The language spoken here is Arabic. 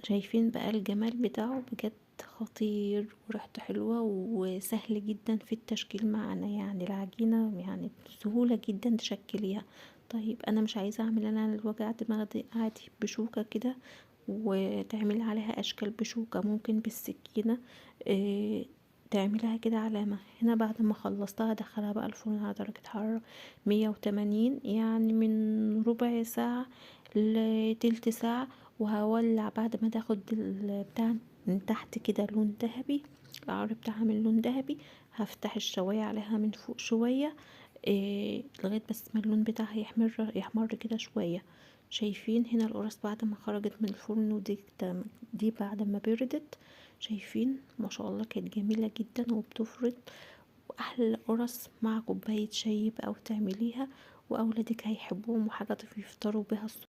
شايفين بقى الجمال بتاعه بجد خطير، وريحته حلوة وسهل جدا في التشكيل معانا. يعني العجينة يعني بسهولة جدا تشكليها. طيب انا مش عايزة اعمل انا الوجع دماغ دي، عادي بشوكة كده وتعملي عليها اشكال بشوكة، ممكن بالسكينة. اه تعملها كده علامة. هنا بعد ما خلصتها ادخلها بقى الفرن على درجة حرارة 180، يعني من ربع ساعة لتلت ساعة. وهولع بعد ما تاخد البتاع من تحت كده لون ذهبي، القعر بتاعها من لون ذهبي. هفتح الشواية عليها من فوق شوية، لغاية بس ما اللون بتاعها يحمر كده شوية. شايفين هنا القرص بعد ما خرجت من الفرن، دي بعد ما بردت. شايفين ما شاء الله كانت جميلة جدا وبتفرط. واحلى قرص مع كوباية شاي بقى وتعمليها، واولادك هيحبوهم، وحاجة يفطروا بيها الصبح.